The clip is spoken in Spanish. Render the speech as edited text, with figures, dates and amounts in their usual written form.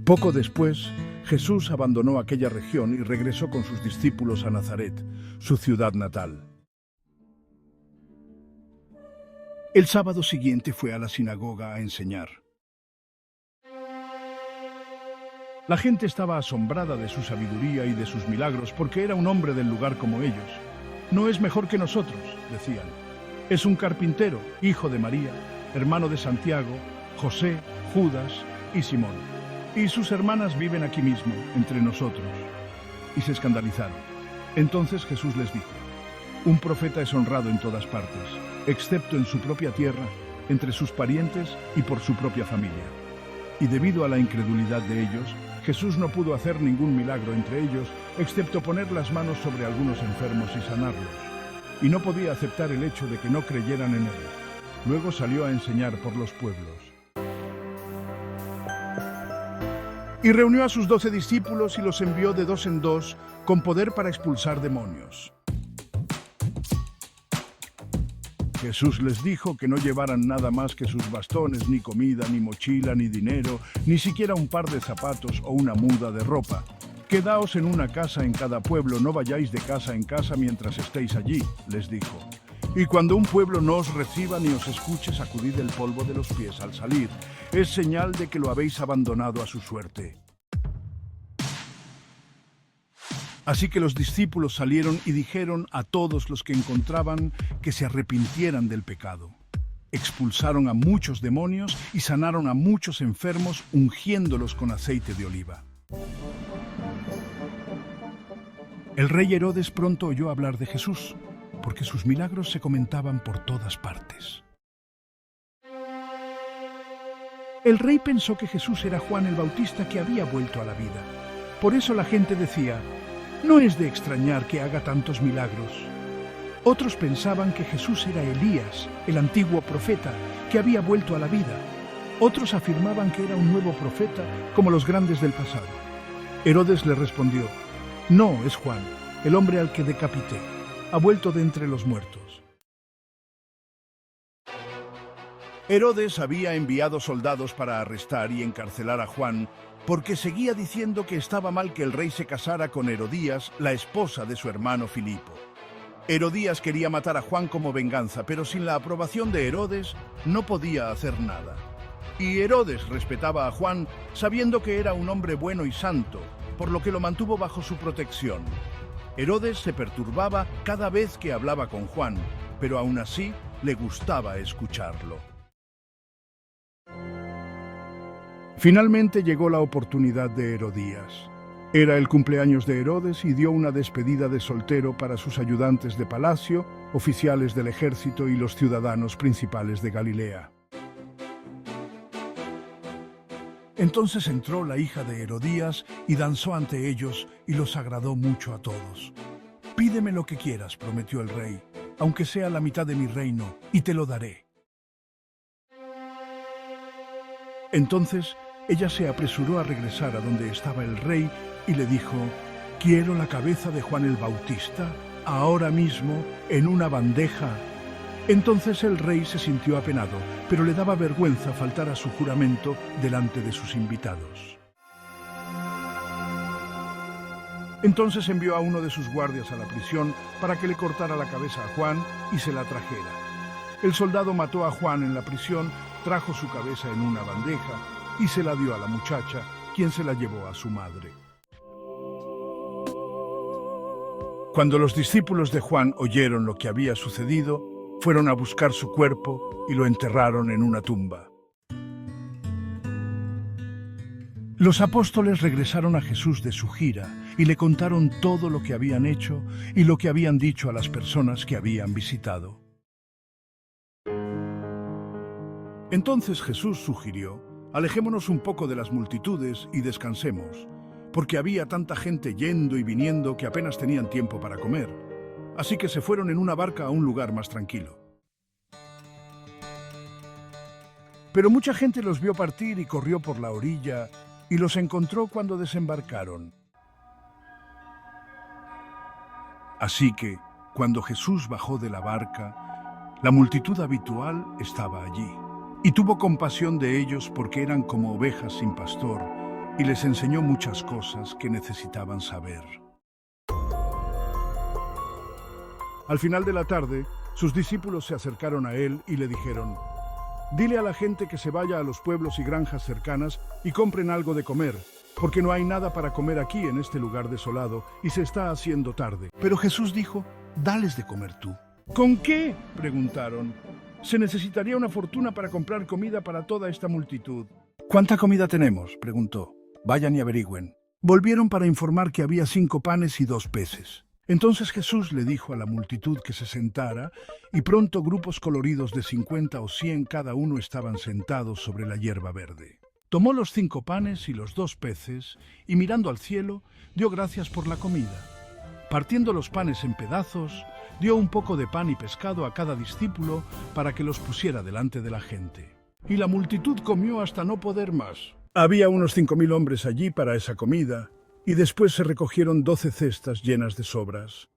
Poco después, Jesús abandonó aquella región y regresó con sus discípulos a Nazaret, su ciudad natal. El sábado siguiente fue a la sinagoga a enseñar. La gente estaba asombrada de su sabiduría y de sus milagros porque era un hombre del lugar como ellos. No es mejor que nosotros, decían. Es un carpintero, hijo de María, hermano de Santiago, José, Judas y Simón. Y sus hermanas viven aquí mismo, entre nosotros. Y se escandalizaron. Entonces Jesús les dijo: un profeta es honrado en todas partes, excepto en su propia tierra, entre sus parientes y por su propia familia. Y debido a la incredulidad de ellos, Jesús no pudo hacer ningún milagro entre ellos, excepto poner las manos sobre algunos enfermos y sanarlos. Y no podía aceptar el hecho de que no creyeran en él. Luego salió a enseñar por los pueblos. Y reunió a sus 12 discípulos y los envió de dos en dos con poder para expulsar demonios. Jesús les dijo que no llevaran nada más que sus bastones, ni comida, ni mochila, ni dinero, ni siquiera un par de zapatos o una muda de ropa. Quedaos en una casa en cada pueblo, no vayáis de casa en casa mientras estéis allí, les dijo. Y cuando un pueblo no os reciba ni os escuche, sacudid el polvo de los pies al salir. Es señal de que lo habéis abandonado a su suerte. Así que los discípulos salieron y dijeron a todos los que encontraban que se arrepintieran del pecado. Expulsaron a muchos demonios y sanaron a muchos enfermos, ungiéndolos con aceite de oliva. El rey Herodes pronto oyó hablar de Jesús, porque sus milagros se comentaban por todas partes. El rey pensó que Jesús era Juan el Bautista que había vuelto a la vida. Por eso la gente decía: no es de extrañar que haga tantos milagros. Otros pensaban que Jesús era Elías, el antiguo profeta, que había vuelto a la vida. Otros afirmaban que era un nuevo profeta, como los grandes del pasado. Herodes le respondió: no, es Juan, el hombre al que decapité. Ha vuelto de entre los muertos. Herodes había enviado soldados para arrestar y encarcelar a Juan porque seguía diciendo que estaba mal que el rey se casara con Herodías, la esposa de su hermano Filipo. Herodías quería matar a Juan como venganza, pero sin la aprobación de Herodes no podía hacer nada. Y Herodes respetaba a Juan sabiendo que era un hombre bueno y santo, por lo que lo mantuvo bajo su protección. Herodes se perturbaba cada vez que hablaba con Juan, pero aún así le gustaba escucharlo. Finalmente llegó la oportunidad de Herodías. Era el cumpleaños de Herodes y dio una despedida de soltero para sus ayudantes de palacio, oficiales del ejército y los ciudadanos principales de Galilea. Entonces entró la hija de Herodías y danzó ante ellos y los agradó mucho a todos. «Pídeme lo que quieras», prometió el rey, «aunque sea la mitad de mi reino, y te lo daré». Entonces ella se apresuró a regresar a donde estaba el rey y le dijo: «Quiero la cabeza de Juan el Bautista, ahora mismo, en una bandeja». Entonces el rey se sintió apenado, pero le daba vergüenza faltar a su juramento delante de sus invitados. Entonces envió a uno de sus guardias a la prisión para que le cortara la cabeza a Juan y se la trajera. El soldado mató a Juan en la prisión, trajo su cabeza en una bandeja y se la dio a la muchacha, quien se la llevó a su madre. Cuando los discípulos de Juan oyeron lo que había sucedido, fueron a buscar su cuerpo y lo enterraron en una tumba. Los apóstoles regresaron a Jesús de su gira y le contaron todo lo que habían hecho y lo que habían dicho a las personas que habían visitado. Entonces Jesús sugirió: alejémonos un poco de las multitudes y descansemos, porque había tanta gente yendo y viniendo que apenas tenían tiempo para comer. Así que se fueron en una barca a un lugar más tranquilo. Pero mucha gente los vio partir y corrió por la orilla y los encontró cuando desembarcaron. Así que, cuando Jesús bajó de la barca, la multitud habitual estaba allí, y tuvo compasión de ellos porque eran como ovejas sin pastor, y les enseñó muchas cosas que necesitaban saber. Al final de la tarde, sus discípulos se acercaron a él y le dijeron: «Dile a la gente que se vaya a los pueblos y granjas cercanas y compren algo de comer, porque no hay nada para comer aquí en este lugar desolado y se está haciendo tarde». Pero Jesús dijo: «Dales de comer tú». «¿Con qué?», preguntaron. «Se necesitaría una fortuna para comprar comida para toda esta multitud». «¿Cuánta comida tenemos?», preguntó. «Vayan y averigüen». Volvieron para informar que había 5 panes y 2 peces. Entonces Jesús le dijo a la multitud que se sentara, y pronto grupos coloridos de 50 o 100 cada uno estaban sentados sobre la hierba verde. Tomó los 5 panes y los 2 peces, y mirando al cielo, dio gracias por la comida. Partiendo los panes en pedazos, dio un poco de pan y pescado a cada discípulo para que los pusiera delante de la gente. Y la multitud comió hasta no poder más. Había unos 5.000 hombres allí para esa comida, y después se recogieron 12 cestas llenas de sobras.